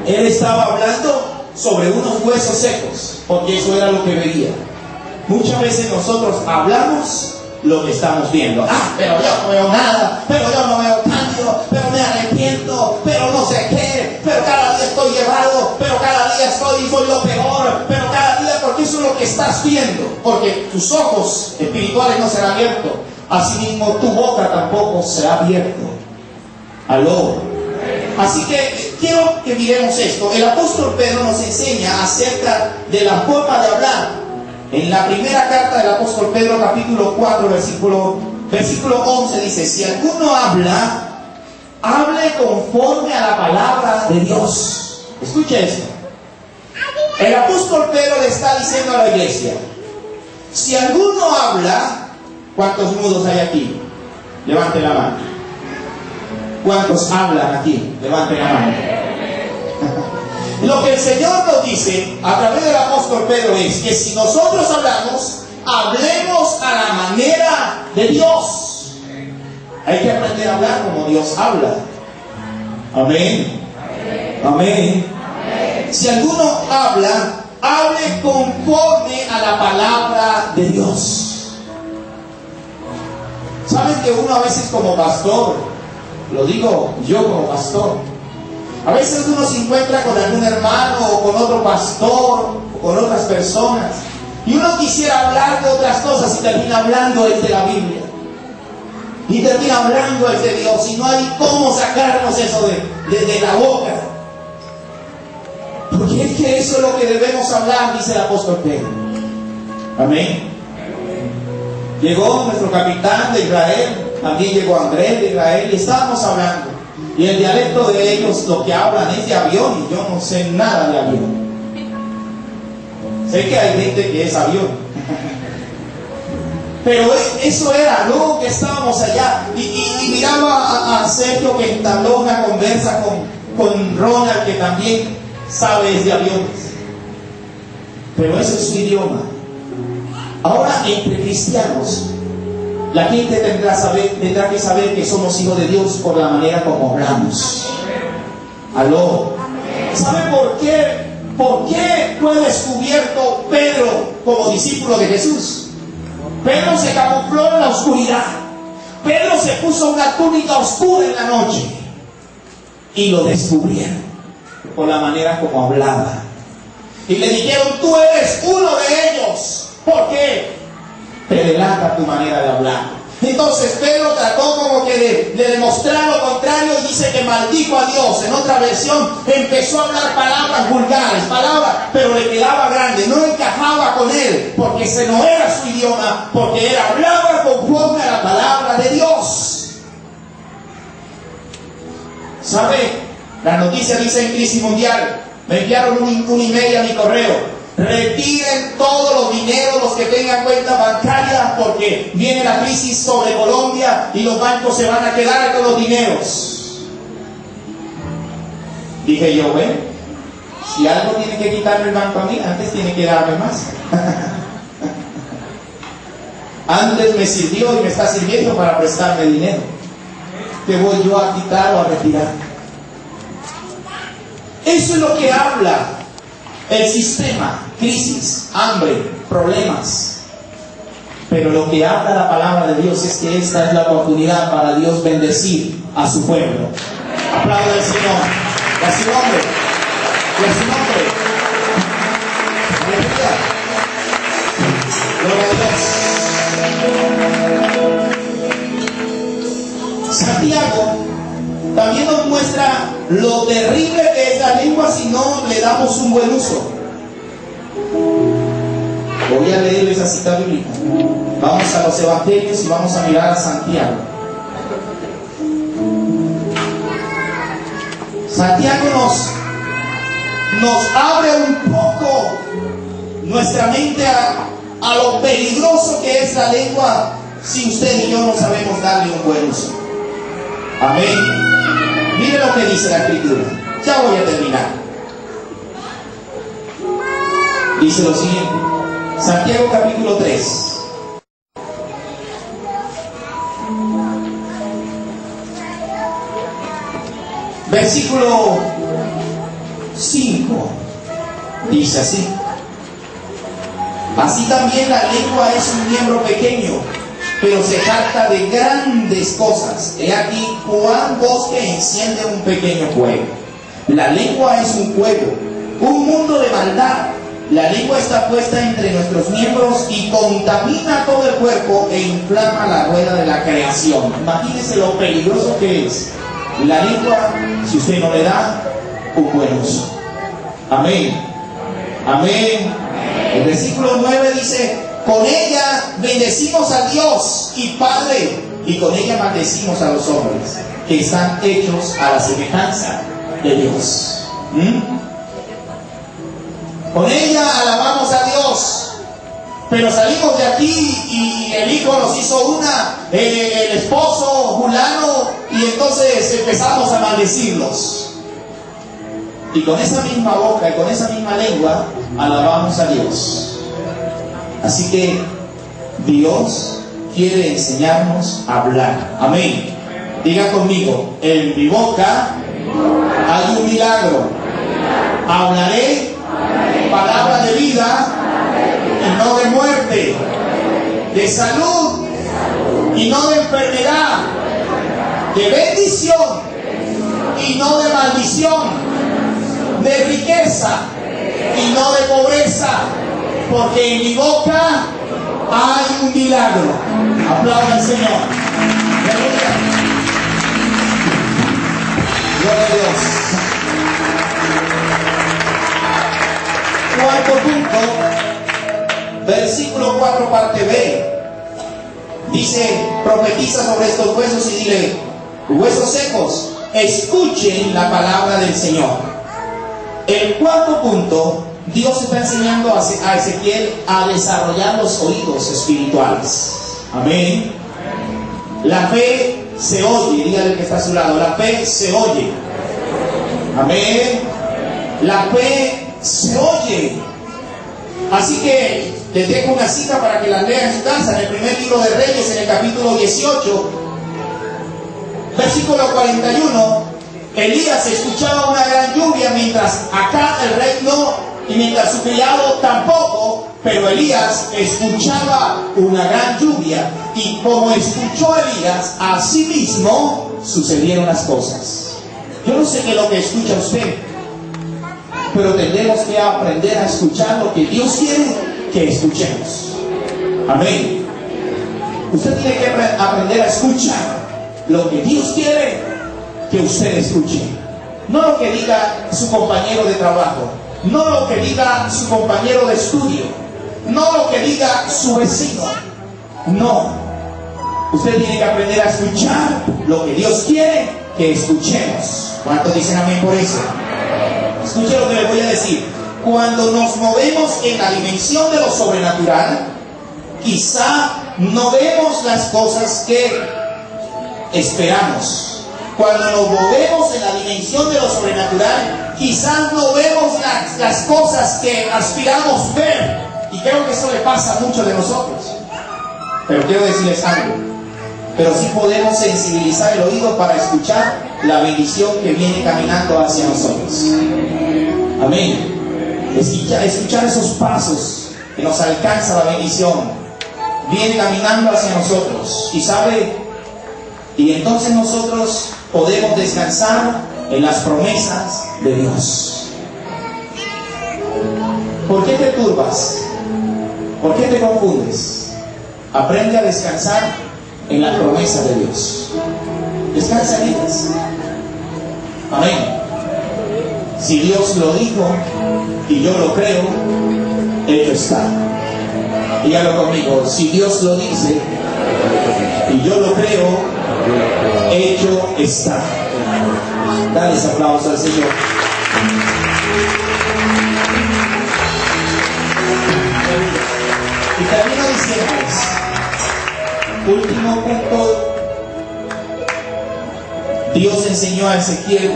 Él estaba hablando sobre unos huesos secos, porque eso era lo que veía. Muchas veces nosotros hablamos lo que estamos viendo. Pero yo no veo nada, pero yo no veo cambio, pero me arrepiento, pero no sé qué, pero cada día estoy llevado, pero cada día soy lo peor, pero cada día, porque eso es lo que estás viendo, porque tus ojos espirituales no serán abiertos, asimismo tu boca tampoco será abierta. Aló. Así que quiero que miremos esto. El apóstol Pedro nos enseña acerca de la forma de hablar. En la primera carta del apóstol Pedro, capítulo 4, versículo 11, dice: si alguno habla, hable conforme a la palabra de Dios. Escuche esto. El apóstol Pedro le está diciendo a la iglesia: si alguno habla, ¿cuántos mudos hay aquí? Levante la mano. ¿Cuántos hablan aquí? Levante la mano. Lo que el Señor nos dice a través del apóstol Pedro es que si nosotros hablamos, hablemos a la manera de Dios. Hay que aprender a hablar como Dios habla. Amén. Amén. Si alguno habla, hable conforme a la palabra de Dios. ¿Saben que uno a veces como pastor, lo digo yo como pastor, a veces uno se encuentra con algún hermano o con otro pastor o con otras personas y uno quisiera hablar de otras cosas y termina hablando el de la Biblia y termina hablando el de Dios y no hay cómo sacarnos eso de la boca, porque es que eso es lo que debemos hablar, dice el apóstol Pedro. Amén. Llegó nuestro capitán de Israel, también llegó Andrés de Israel y estábamos hablando. Y el dialecto de ellos, lo que hablan es de avión, y yo no sé nada de avión. Sé que hay gente que es avión. Pero eso era, luego que estábamos allá, y miraba a Sergio que entabló una conversa con Ronald, que también sabe de aviones. Pero eso es su idioma. Ahora, entre cristianos, la gente tendrá que saber que somos hijos de Dios por la manera como hablamos. Aló. ¿Sabe por qué? ¿Por qué fue descubierto Pedro como discípulo de Jesús? Pedro se camufló en la oscuridad. Pedro se puso una túnica oscura en la noche. Y lo descubrieron por la manera como hablaba. Y le dijeron: tú eres uno de ellos. ¿Por qué? Te delata tu manera de hablar. Entonces Pedro trató como que de demostrar lo contrario y dice que maldijo a Dios. En otra versión empezó a hablar palabras vulgares, pero le quedaba grande, no encajaba con él, porque ese no era su idioma, porque él hablaba conforme a la palabra de Dios. ¿Sabe? La noticia dice en Crisis Mundial, me enviaron un email a mi correo: retiren todos los dineros, los que tengan cuenta bancaria, porque viene la crisis sobre Colombia y los bancos se van a quedar con los dineros. Dije yo: bueno, si algo tiene que quitarme el banco a mí, antes tiene que darme más. Antes me sirvió y me está sirviendo para prestarme dinero. ¿Qué voy yo a quitar o a retirar? Eso es lo que habla el sistema: crisis, hambre, problemas. Pero lo que habla la palabra de Dios es que esta es la oportunidad para Dios bendecir a su pueblo. Aplauda al Señor, a su nombre, y a su nombre. Aleluya. Gloria a Dios. Santiago también nos muestra lo terrible que es la lengua si no le damos un buen uso. Voy a leerles esa cita bíblica. Vamos a los evangelios y vamos a mirar a Santiago. Santiago nos abre un poco nuestra mente a lo peligroso que es la lengua si usted y yo no sabemos darle un buen uso. Amén. Mire lo que dice la Escritura. Ya voy a terminar. Dice lo siguiente. Santiago capítulo 3. Versículo 5. Dice así: así también la lengua es un miembro pequeño, pero se jacta de grandes cosas. He aquí cuán bosque enciende un pequeño fuego. La lengua es un fuego, un mundo de maldad. La lengua está puesta entre nuestros miembros y contamina todo el cuerpo e inflama la rueda de la creación. Imagínense lo peligroso que es la lengua si usted no le da un buen uso. Amén. Amén. El versículo 9 dice: con ella bendecimos a Dios y Padre, y con ella maldecimos a los hombres, que están hechos a la semejanza de Dios. Con ella alabamos a Dios, pero salimos de aquí y el hijo nos hizo una, el esposo fulano, y entonces empezamos a maldecirlos. Y con esa misma boca y con esa misma lengua alabamos a Dios. Así que Dios quiere enseñarnos a hablar. Amén. Diga conmigo: en mi boca hay un milagro. Hablaré palabra de vida y no de muerte, de salud y no de enfermedad, de bendición y no de maldición, de riqueza y no de pobreza, porque en mi boca hay un milagro. Aplauda al Señor. Gloria a Dios. Cuarto punto, versículo 4, parte B. Dice: profetiza sobre estos huesos y dile: huesos secos, escuchen la palabra del Señor. El cuarto punto, Dios está enseñando a Ezequiel a desarrollar los oídos espirituales. Amén. La fe se oye. Dígale que está a su lado: la fe se oye. Amén. La fe se oye. Así que les dejo una cita para que la lean en su casa, en el primer libro de Reyes, en el capítulo 18, versículo 41. Elías escuchaba una gran lluvia, mientras acá el rey no, y mientras su criado tampoco, pero Elías escuchaba una gran lluvia, y como escuchó Elías, así mismo sucedieron las cosas. Yo no sé qué es lo que escucha usted, pero tendremos que aprender a escuchar lo que Dios quiere que escuchemos. Amén. Usted tiene que aprender a escuchar lo que Dios quiere que usted escuche. No lo que diga su compañero de trabajo, no lo que diga su compañero de estudio, no lo que diga su vecino. No. Usted tiene que aprender a escuchar lo que Dios quiere que escuchemos. ¿Cuántos dicen amén por eso? Escuche lo que les voy a decir. Cuando nos movemos en la dimensión de lo sobrenatural, quizá no vemos las cosas que esperamos. Cuando nos movemos en la dimensión de lo sobrenatural, quizás no vemos las cosas que aspiramos ver. Y creo que eso le pasa a muchos de nosotros. Pero quiero decirles algo. Pero sí podemos sensibilizar el oído para escuchar la bendición que viene caminando hacia nosotros. Amén. Escuchar esos pasos que nos alcanza la bendición. Viene caminando hacia nosotros. Y sabe, y entonces nosotros podemos descansar en las promesas de Dios. ¿Por qué te turbas? ¿Por qué te confundes? Aprende a descansar en las promesas de Dios. Descansa en ellas. Amén. Si Dios lo dijo y yo lo creo, hecho está. Dígalo conmigo: si Dios lo dice y yo lo creo, hecho está. Dale ese aplauso al Señor. Y termino diciéndoles, último punto, Dios enseñó a Ezequiel